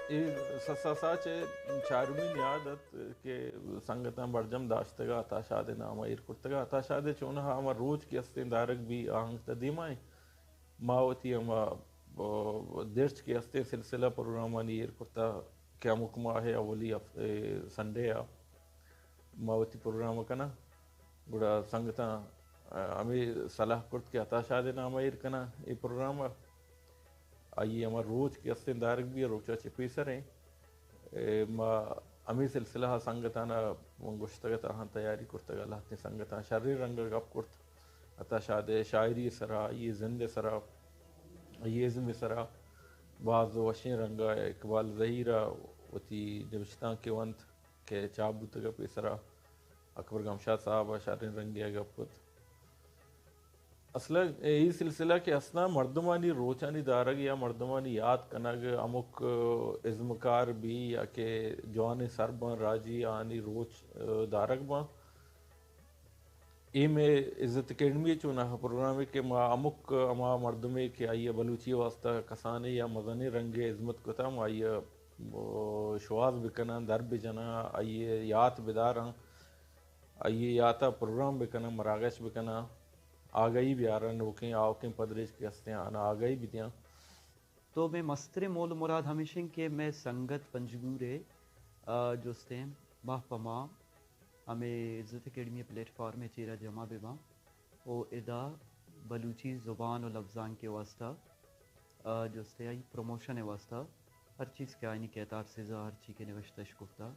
سساساچ چارمین یادت کہ سنگتاں برجم داشتگا عطا شاد نام ایر کرتگا عطا شاد چونہا ہما روچ کی استیں دارگ بھی آہنگ تدیمائیں ماوتی ہما درچ کی استیں سلسلہ پروگرامانی ایر کرتا کہ امک ماہ اولی سنڈے ماوتی پروگرام کنا گڑا سنگتاں ہمیں صلاح کرت کہ عطا شاد نام ایر کنا ای پروگرام آئیے ہمار روچ کی استیں دارگ بھی روچا چپیسر ہیں ما امی سلسلہ سنگتانا گشتگتا ہاں تیاری کرتگا لہتے سنگتاں شرری رنگ گپ کرت عطا شاد شاعری سرا یہ زند سرا یہ ازم سرا بعض وشیں رنگا اقبال ظہیرہ وتی نوشتاں کے ونت کہ چابوتگا پیسرا اکبر گمشاد صاحب شرری رنگیا گپ کت اصلا یہ سلسلہ کہ اسنا مردمانی روچانی دارگ یا مردمانی یاد کنگ امک ازمکار بھی یا کہ جوان سر بن راجی آنی روچ دارگ بن ای میں عزت اکیڈمی چونا پروگرامی کہ ما امک اما مردمی کہ آئیے بلوچی واسطہ کسانے یا مدنی رنگ عظمت کتا ما آئیے شواز بکنا در بجنا آئیے یات بدارا آئیے یاتا پروگرام بکنا مراگش بکنا آگئی بھی آ رہا نوکیں آوکیں پدریج کے ہستے ہیں آنا آگئی بھی دیاں تو میں مستر مول مراد ہمیشہ کہ میں سنگت پنجگورے جو ستے ہیں ماہ پما ہمیں عزت اکیڈمی پلیٹ فارم میں چیرہ جمع بے ماں او ادا بلوچی زبان و لفظان کے واسطہ جو ستے ہیں پروموشن واسطہ ہر چیز کے آئینی کہتار سے ہر چیز کے نوشتش گفتہ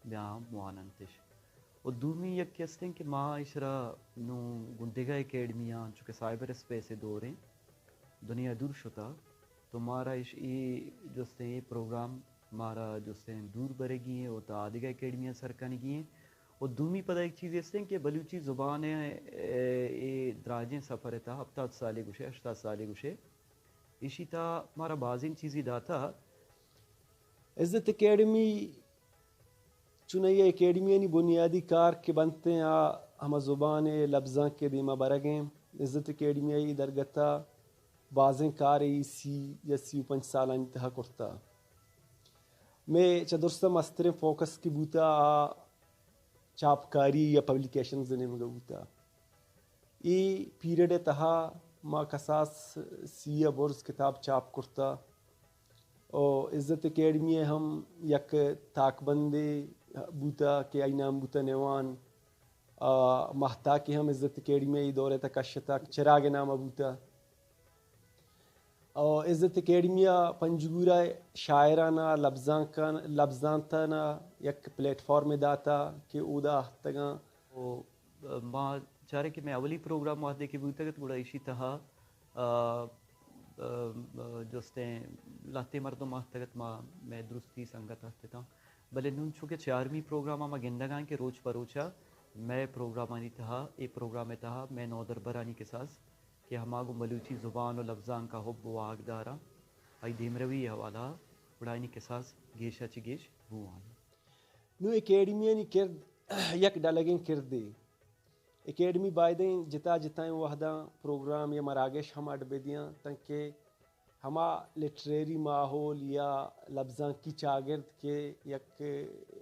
بیاں مواننتش اور دومی یک کہتے ہیں کہ ماں اشرا نو گندگا اکیڈمیاں چونکہ سائبر اسپیس دور ہیں دنیا دور شتا تو مارا جو سے یہ پروگرام مارا جو سے دور برے گی ہیں وہ تو آدھگا اکیڈمیاں سرکانے گی ہیں اور دومی پتہ ایک چیز اس ہیں کہ بلوچی زبان ہے دراجیں سفر تھا 70 سالے گوشے 80 سالے گوشے اسی تا مارا بازین چیزی داتا عزت اکیڈمی چنئی اکیڈمی بنیادی کار کے بنتے ہیں ہم زبان لفظاں کے دیما برگیں عزت اکیڈمی درگتا بازیں کار سی یا 35 سال انتہا کرتا میں چدرستا مستر فوکس کی بوتا چاپکاری یا پبلیکیشنز نے مگا بوتا ای پیریڈ تہا ما کساس سی برز کتاب چاپ کرتا اور عزت اکیڈمی ہم یک تاک بندے بوتا کہ آئی نام بوتا نیوان مہتا کہ ہم عزت اکیڈمی دورے تک اشتا چراغ نام بوتا اور عزت اکیڈمی پنجگورہ شاعرانہ لفظان تانا یک پلیٹ فارم داتا کہ اودا تگاں وہ ماں چارے کہ میں اولی پروگرام وحدے کے بوتا کہ تھوڑا اسی تہا جو ستے ہیں لاتے مردم آہتگت میں درستی سنگت آہتے تھا بلے نون چونکہ 4ویں پروگرام آما گندگان کے روچ پروچا میں پروگرامانی تہا اے پروگرام تہا میں نودر برانی کے ساز کہ ہماگو بلوچی زبان و لفظان کا حب و آگ دارا آئی دیمروی حوالہ بڑھائنی کے ساز گیشا چی گیش بوان نو اکیڈمی کرد یک ڈالگیں کردے اکیڈمی بائدیں جتا جتائیں وحدہ پروگرام یا مراگش ہم اڈ بدیاں تاکہ ہما لٹریری ماحول یا لفظاں کی چاگرد کے یک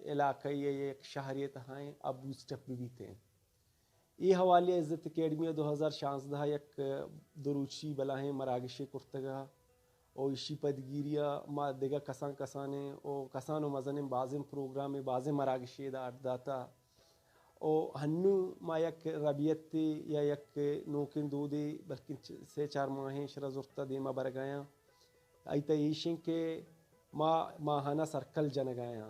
علاقائی یا یک شہریت ہیں اب بوسٹپ بیتے ہیں یہ حوالی عزت اکیڈمی 2016 یک دروچی بلاہیں مراگش کرتگا اور اسی پدگیریا ما دیگا کسانے او کسان و مزنیں بازم پروگرام بازم مراگشی دا داتا او ہنو ما یک ربیت یا یک نوکن دو دے بلکہ 3-4 ماہیں شرا زرتا دیما برگایا ایتا ایشن کہ ماہانہ سرکل جنگایا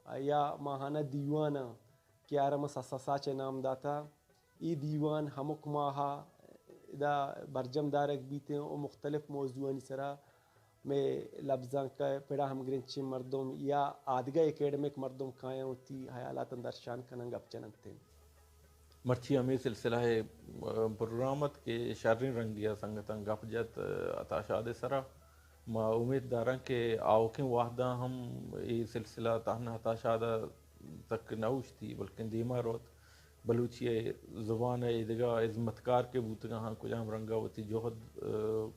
یا ماہانہ دیوانا کہ آرام سساساچ نام داتا ای دیوان ہمک ماہا دا برجم دارک بیتے ہیں مختلف موضوعانی سرا میں لفظاں کا پیڑا ہم گرنچ مردم یا آدھگا اکیڈمک مردم کھایا ہوتی حیالات اندرشان کننگ اب چننتے مرچی ہمیں سلسلہ ہے پروگرامت کے شرری رنگیا سنگتاں گپ جت عطا شاد سرا ما امید داراں کہ آوکیں واحدہ ہم یہ سلسلہ تہنا عطا شادہ تک نوش تھی بلکہ دیما روت بلوچی زبان ادگا عظمتکار کے بوتگا ہاں کجا ہم رنگا ہوتی جوہد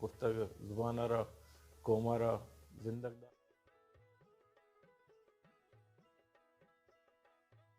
کرتگ زبان را قومارا زندگ